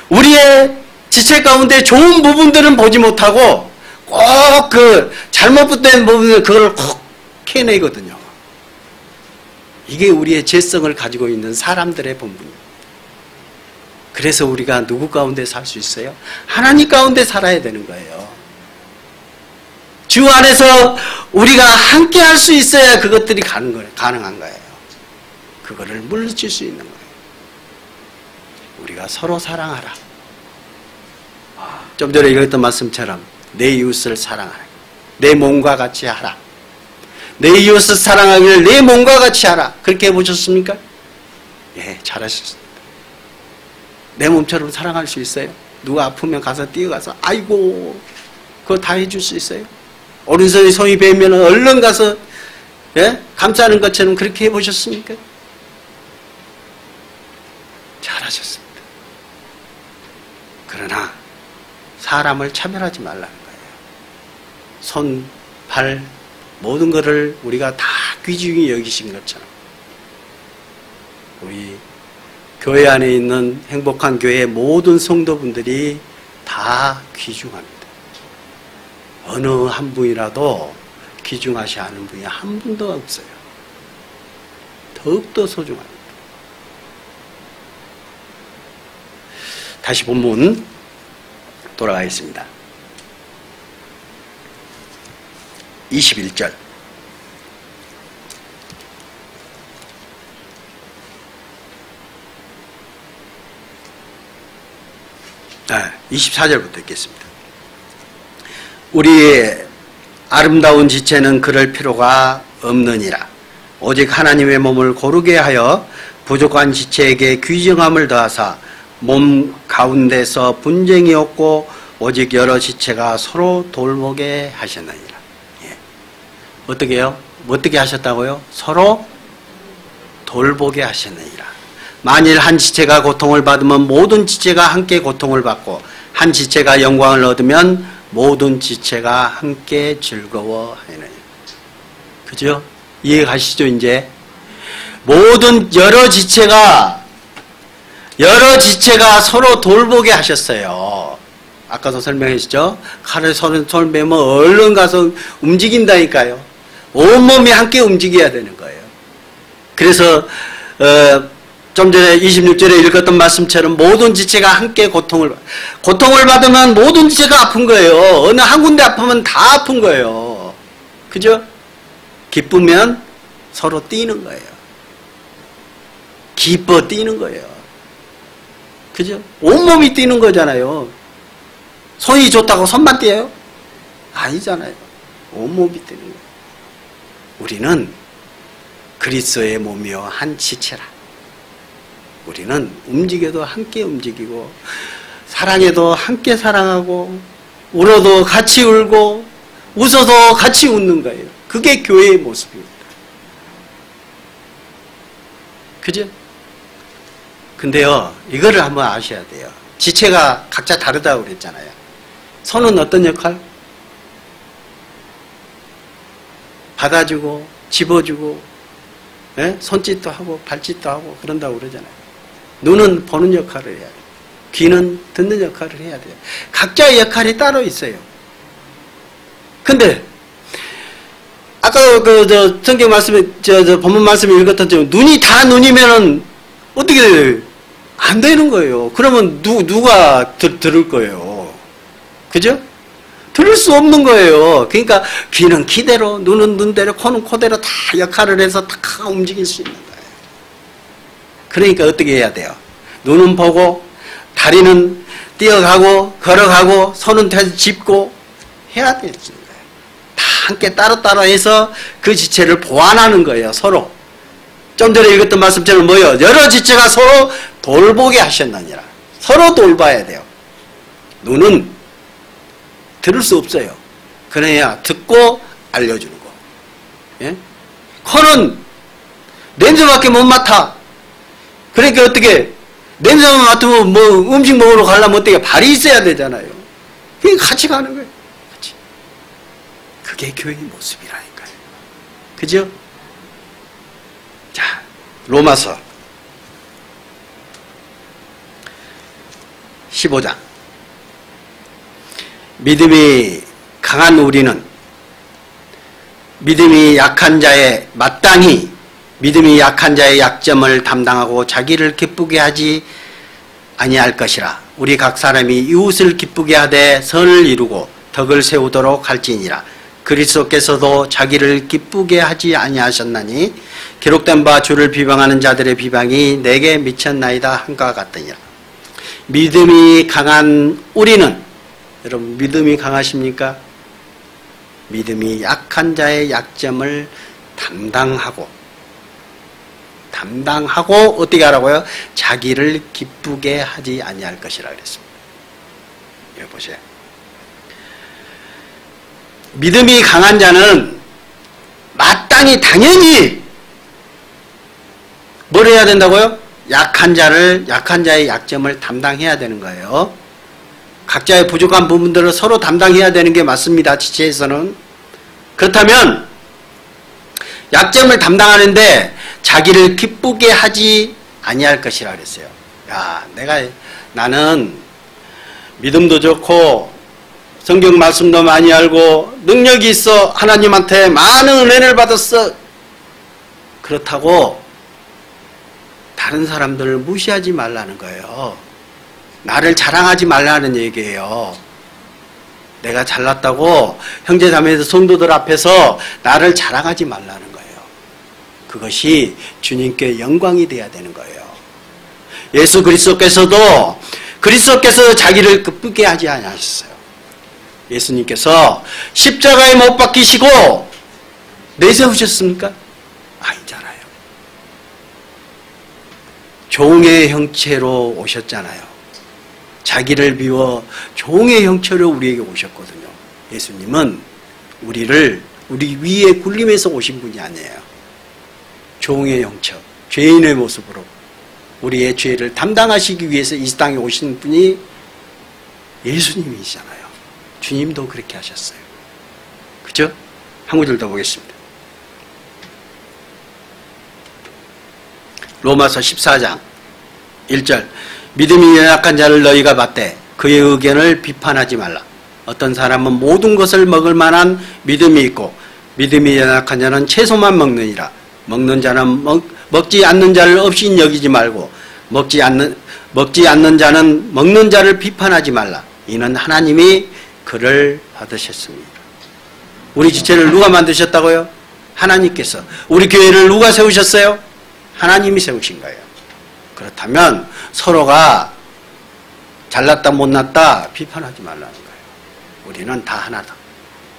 우리의 지체 가운데 좋은 부분들은 보지 못하고 꼭 그 잘못된 부분을 그걸 콕 캐내거든요. 이게 우리의 죄성을 가지고 있는 사람들의 본분입니다. 그래서 우리가 누구 가운데 살 수 있어요? 하나님 가운데 살아야 되는 거예요. 주 안에서 우리가 함께 할 수 있어야 그것들이 가능한 거예요. 그거를 물리칠 수 있는 거예요. 우리가 서로 사랑하라. 좀 전에 읽었던 말씀처럼 내 이웃을 사랑하라. 내 몸과 같이 하라. 내 이웃을 사랑하기를 내 몸과 같이 하라. 그렇게 해보셨습니까? 예, 잘하셨습니다. 내 몸처럼 사랑할 수 있어요? 누가 아프면 가서 뛰어가서 아이고 그거 다 해줄 수 있어요? 오른손이 손이 베면 얼른 가서 예? 감싸는 것처럼 그렇게 해보셨습니까? 잘하셨습니다. 그러나 사람을 차별하지 말라는 거예요. 손, 발, 모든 것을 우리가 다 귀중히 여기신 것처럼 우리 교회 안에 있는 행복한 교회의 모든 성도분들이 다 귀중합니다. 어느 한 분이라도 귀중하지 않은 분이 한 분도 없어요. 더욱더 소중합니다. 다시 본문 돌아가겠습니다. 21절. 24절부터 읽겠습니다. 우리의 아름다운 지체는 그럴 필요가 없느니라. 오직 하나님의 몸을 고르게 하여 부족한 지체에게 귀중함을 더하사 몸 가운데서 분쟁이 없고 오직 여러 지체가 서로 돌보게 하셨느니라. 예. 어떻게 해요? 어떻게 하셨다고요? 서로 돌보게 하셨느니라. 만일 한 지체가 고통을 받으면 모든 지체가 함께 고통을 받고 한 지체가 영광을 얻으면 모든 지체가 함께 즐거워하느니라. 그죠? 이해가시죠? 이제 모든 여러 지체가 서로 돌보게 하셨어요. 아까도 설명했죠? 칼을 손 매면 얼른 가서 움직인다니까요. 온몸이 함께 움직여야 되는 거예요. 그래서 좀 전에 26절에 읽었던 말씀처럼 모든 지체가 함께 고통을 받으면 모든 지체가 아픈 거예요. 어느 한 군데 아프면 다 아픈 거예요. 그죠? 기쁘면 서로 뛰는 거예요. 기뻐 뛰는 거예요. 그죠? 온몸이 뛰는 거잖아요. 손이 좋다고 손만 뛰어요? 아니잖아요. 온몸이 뛰는 거예요. 우리는 그리스도의 몸이요 한 지체라. 우리는 움직여도 함께 움직이고 사랑해도 함께 사랑하고 울어도 같이 울고 웃어도 같이 웃는 거예요. 그게 교회의 모습입니다. 그죠? 근데요, 이거를 한번 아셔야 돼요. 지체가 각자 다르다고 그랬잖아요. 손은 어떤 역할? 받아주고, 집어주고, 예? 손짓도 하고 발짓도 하고 그런다고 그러잖아요. 눈은 보는 역할을 해야 돼요. 귀는 듣는 역할을 해야 돼요. 각자의 역할이 따로 있어요. 근데 아까 성경 말씀에 본문 말씀에 읽었던 눈이 다 눈이면은 어떻게 돼요? 안 되는 거예요. 그러면 누가 들을 거예요? 그죠? 들을 수 없는 거예요. 그러니까 귀는 귀대로, 눈은 눈대로, 코는 코대로 다 역할을 해서 다 움직일 수 있는 거예요. 그러니까 어떻게 해야 돼요? 눈은 보고, 다리는 뛰어가고, 걸어가고, 손은 짚고 해야 되는 거예요. 다 함께 따로따로 해서 그 지체를 보완하는 거예요. 서로. 좀 전에 읽었던 말씀처럼 뭐예요? 여러 지체가 서로 돌보게 하셨느니라. 서로 돌봐야 돼요. 눈은 들을 수 없어요. 그래야 듣고 알려주는 거. 예? 코는 냄새밖에 못 맡아. 그러니까 어떻게 냄새만 맡으면 뭐 음식 먹으러 가려면 어떻게 발이 있어야 되잖아요. 그러니까 같이 가는 거예요. 같이. 그게 교회의 모습이라니까요. 그죠? 자, 로마서 15장. 믿음이 강한 우리는 믿음이 약한 자의 마땅히 믿음이 약한 자의 약점을 담당하고 자기를 기쁘게 하지 아니할 것이라. 우리 각 사람이 이웃을 기쁘게 하되 선을 이루고 덕을 세우도록 할지니라. 그리스도께서도 자기를 기쁘게 하지 아니하셨나니 기록된 바 주를 비방하는 자들의 비방이 내게 미쳤나이다 한과 같으니라. 믿음이 강한 우리는, 여러분 믿음이 강하십니까? 믿음이 약한 자의 약점을 담당하고 어떻게 하라고요? 자기를 기쁘게 하지 아니할 것이라 그랬습니다. 여기 보세요. 믿음이 강한 자는 마땅히 당연히 뭘 해야 된다고요? 약한 자의 약점을 담당해야 되는 거예요. 각자의 부족한 부분들을 서로 담당해야 되는 게 맞습니다. 지체에서는. 그렇다면 약점을 담당하는데 자기를 기쁘게 하지 아니할 것이라 그랬어요. 야, 나는 믿음도 좋고 성경 말씀도 많이 알고 능력이 있어. 하나님한테 많은 은혜를 받았어. 그렇다고 다른 사람들을 무시하지 말라는 거예요. 나를 자랑하지 말라는 얘기예요. 내가 잘났다고 형제자매들 성도들 앞에서 나를 자랑하지 말라는 거예요. 그것이 주님께 영광이 돼야 되는 거예요. 예수 그리스도께서 자기를 기쁘게 하지 않으셨어요. 예수님께서 십자가에 못 박히시고 내세우셨습니까? 아니잖아요. 종의 형체로 오셨잖아요. 자기를 비워 종의 형체로 우리에게 오셨거든요. 예수님은 우리 위에 굴림에서 오신 분이 아니에요. 종의 형체, 죄인의 모습으로 우리의 죄를 담당하시기 위해서 이 땅에 오신 분이 예수님이시잖아요. 주님도 그렇게 하셨어요. 그죠? 한 구절 더 보겠습니다. 로마서 14장 1절. 믿음이 연약한 자를 너희가 받되 그의 의견을 비판하지 말라. 어떤 사람은 모든 것을 먹을 만한 믿음이 있고 믿음이 연약한 자는 채소만 먹느니라. 먹는 자는 먹지 않는 자를 없인 여기지 말고 먹지 않는 자는 먹는 자를 비판하지 말라. 이는 하나님이 그를 받으셨습니다. 우리 지체를 누가 만드셨다고요? 하나님께서. 우리 교회를 누가 세우셨어요? 하나님이 세우신 거예요. 그렇다면 서로가 잘났다 못났다 비판하지 말라는 거예요. 우리는 다 하나다.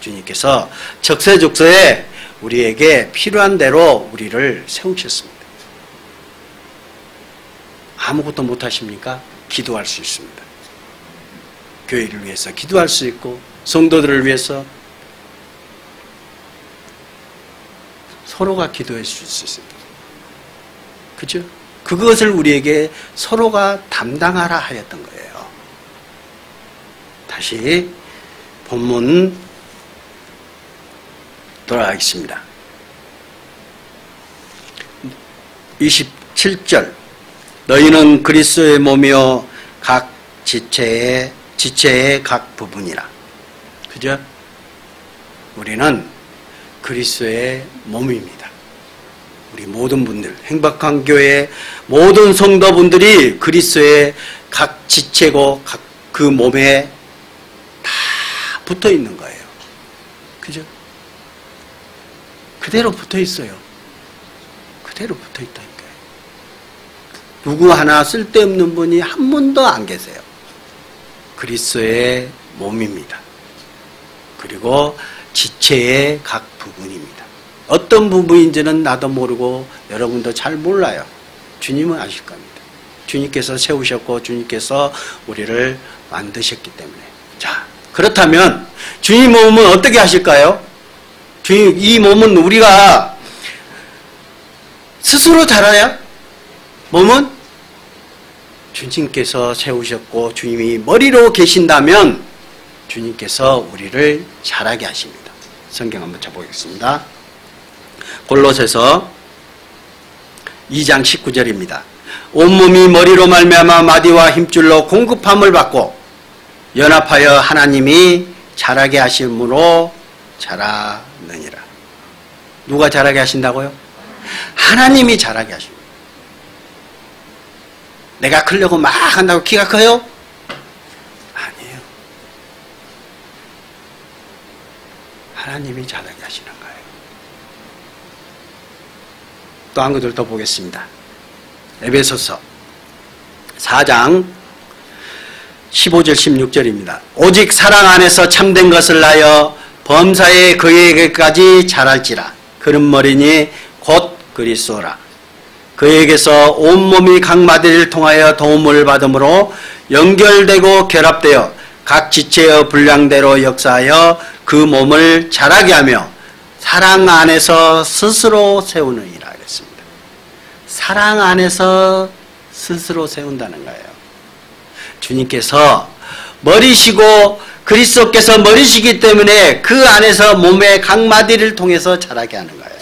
주님께서 적세적소에 우리에게 필요한 대로 우리를 세우셨습니다. 아무것도 못하십니까? 기도할 수 있습니다. 교회를 위해서 기도할 수 있고 성도들을 위해서 서로가 기도할 수 있습니다. 그죠? 그것을 우리에게 서로가 담당하라 하였던 거예요. 다시 본문 돌아가겠습니다. 27절 너희는 그리스도의 몸이요 각 지체의 각 부분이라. 그죠? 우리는 그리스도의 몸입니다. 우리 모든 분들, 행복한 교회의 모든 성도분들이 그리스도의 각 지체고 각 그 몸에 다 붙어 있는 거예요. 그죠? 그대로 붙어 있어요. 그대로 붙어 있다니까요. 누구 하나 쓸데없는 분이 한 분도 안 계세요. 그리스도의 몸입니다. 그리고 지체의 각 부분입니다. 어떤 부분인지는 나도 모르고 여러분도 잘 몰라요. 주님은 아실 겁니다. 주님께서 세우셨고 주님께서 우리를 만드셨기 때문에. 자, 그렇다면 주님 몸은 어떻게 하실까요? 주님, 이 몸은 우리가 스스로 자라야? 몸은 주님께서 세우셨고 주님이 머리로 계신다면 주님께서 우리를 자라게 하십니다. 성경 한번 쳐보겠습니다. 골로새서 2장 19절입니다. 온몸이 머리로 말미암아 마디와 힘줄로 공급함을 받고 연합하여 하나님이 자라게 하심으로 자라느니라. 누가 자라게 하신다고요? 하나님이 자라게 하십니다. 내가 크려고 막 한다고 키가 커요? 아니에요. 하나님이 자라게 하시는 거예요. 또 한 구절 더 보겠습니다. 에베소서 4장 15절 16절입니다. 오직 사랑 안에서 참된 것을 낳여 범사에 그에게까지 자랄지라. 그런 머리니 곧 그리스도라. 그에게서 온몸이 각 마디를 통하여 도움을 받음으로 연결되고 결합되어 각 지체의 분량대로 역사하여 그 몸을 자라게 하며 사랑 안에서 스스로 세우느니라 그랬습니다. 사랑 안에서 스스로 세운다는 거예요. 주님께서 머리시고 그리스도께서 머리시기 때문에 그 안에서 몸의 각 마디를 통해서 자라게 하는 거예요.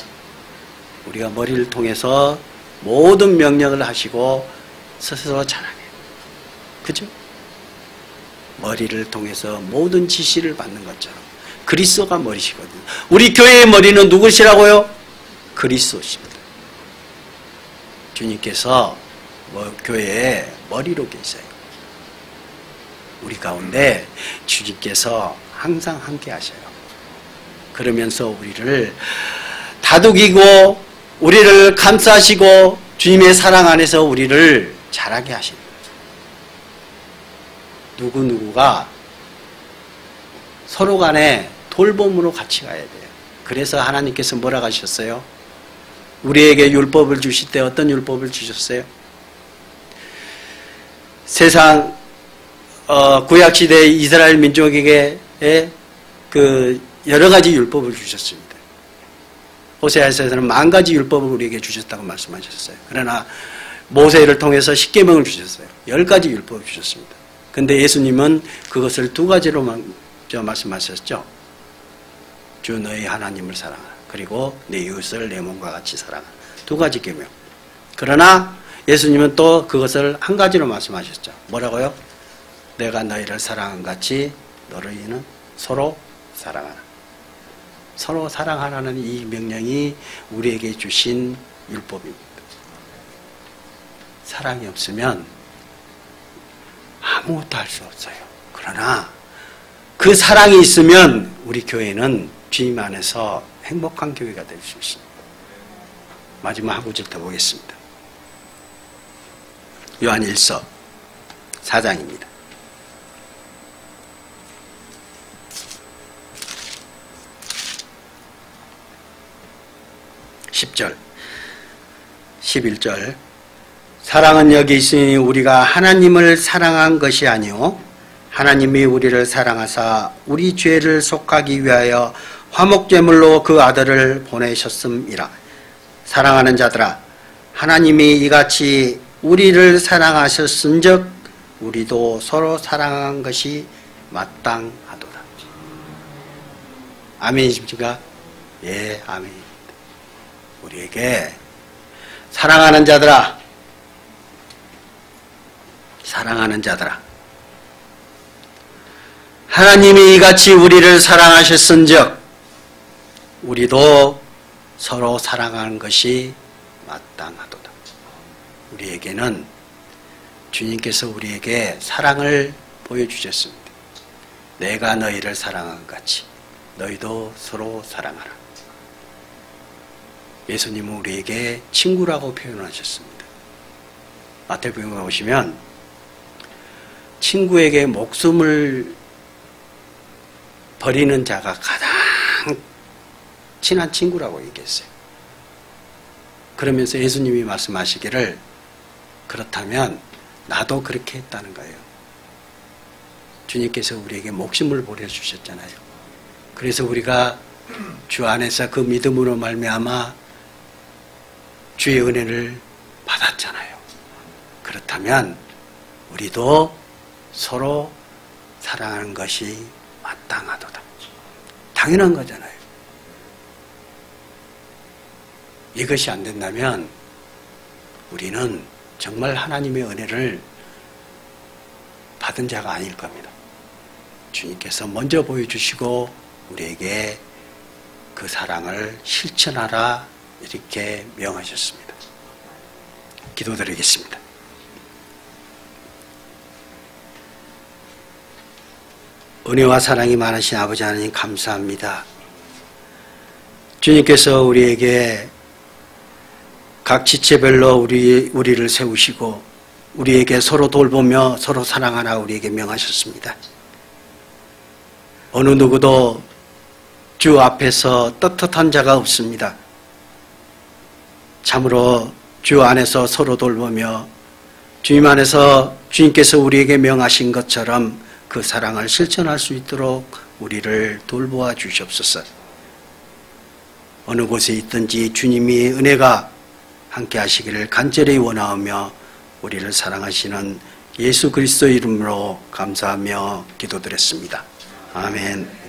우리가 머리를 통해서 모든 명령을 하시고 스스로 자라게 해요. 그죠? 머리를 통해서 모든 지시를 받는 것처럼 그리스도가 머리시거든요. 우리 교회의 머리는 누구시라고요? 그리스도십니다. 주님께서 교회의 머리로 계세요. 우리 가운데 주님께서 항상 함께 하셔요. 그러면서 우리를 다독이고 우리를 감싸시고 주님의 사랑 안에서 우리를 자라게 하십니다. 누구누구가 서로 간에 돌봄으로 같이 가야 돼요. 그래서 하나님께서 뭐라고 하셨어요? 우리에게 율법을 주실 때 어떤 율법을 주셨어요? 세상 구약시대 이스라엘 민족에게 그 여러 가지 율법을 주셨습니다. 호세아서에서는 10,000가지 율법을 우리에게 주셨다고 말씀하셨어요. 그러나 모세를 통해서 10계명을 주셨어요. 10가지 율법을 주셨습니다. 근데 예수님은 그것을 2가지로만 말씀하셨죠. 주 너희 하나님을 사랑하라. 그리고 내 이웃을 내 몸과 같이 사랑하라. 2가지 계명. 그러나 예수님은 또 그것을 1가지로 말씀하셨죠. 뭐라고요? 내가 너희를 사랑한 같이 너희는 서로 사랑하라. 서로 사랑하라는 이 명령이 우리에게 주신 율법입니다. 사랑이 없으면 아무것도 할 수 없어요. 그러나 그 사랑이 있으면 우리 교회는 주님 안에서 행복한 교회가 될 수 있습니다. 마지막 한 구절 더 보겠습니다. 요한 1서 4장입니다. 10절, 11절. 사랑은 여기 있으니 우리가 하나님을 사랑한 것이 아니요 하나님이 우리를 사랑하사 우리 죄를 속하기 위하여 화목제물로 그 아들을 보내셨음이라. 사랑하는 자들아, 하나님이 이같이 우리를 사랑하셨은즉 우리도 서로 사랑한 것이 마땅하도다. 아멘이십니까? 예, 아멘입니다. 우리에게 사랑하는 자들아, 사랑하는 자들아, 하나님이 이같이 우리를 사랑하셨은즉 우리도 서로 사랑하는 것이 마땅하도다. 우리에게는 주님께서 우리에게 사랑을 보여주셨습니다. 내가 너희를 사랑한 것 같이 너희도 서로 사랑하라. 예수님은 우리에게 친구라고 표현하셨습니다. 마태복음에 보시면 친구에게 목숨을 버리는 자가 가장 친한 친구라고 얘기했어요. 그러면서 예수님이 말씀하시기를 그렇다면 나도 그렇게 했다는 거예요. 주님께서 우리에게 목숨을 보내주셨잖아요. 그래서 우리가 주 안에서 그 믿음으로 말미암아 주의 은혜를 받았잖아요. 그렇다면 우리도 서로 사랑하는 것이 마땅하도다. 당연한 거잖아요. 이것이 안 된다면 우리는 정말 하나님의 은혜를 받은 자가 아닐 겁니다. 주님께서 먼저 보여주시고 우리에게 그 사랑을 실천하라 이렇게 명하셨습니다. 기도드리겠습니다. 은혜와 사랑이 많으신 아버지 하나님 감사합니다. 주님께서 우리에게 각 지체별로 우리를 세우시고 우리에게 서로 돌보며 서로 사랑하라 우리에게 명하셨습니다. 어느 누구도 주 앞에서 떳떳한 자가 없습니다. 참으로 주 안에서 서로 돌보며 주님 안에서 주님께서 우리에게 명하신 것처럼 그 사랑을 실천할 수 있도록 우리를 돌보아 주시옵소서. 어느 곳에 있든지 주님이 은혜가 함께 하시기를 간절히 원하오며 우리를 사랑하시는 예수 그리스도 이름으로 감사하며 기도드렸습니다. 아멘.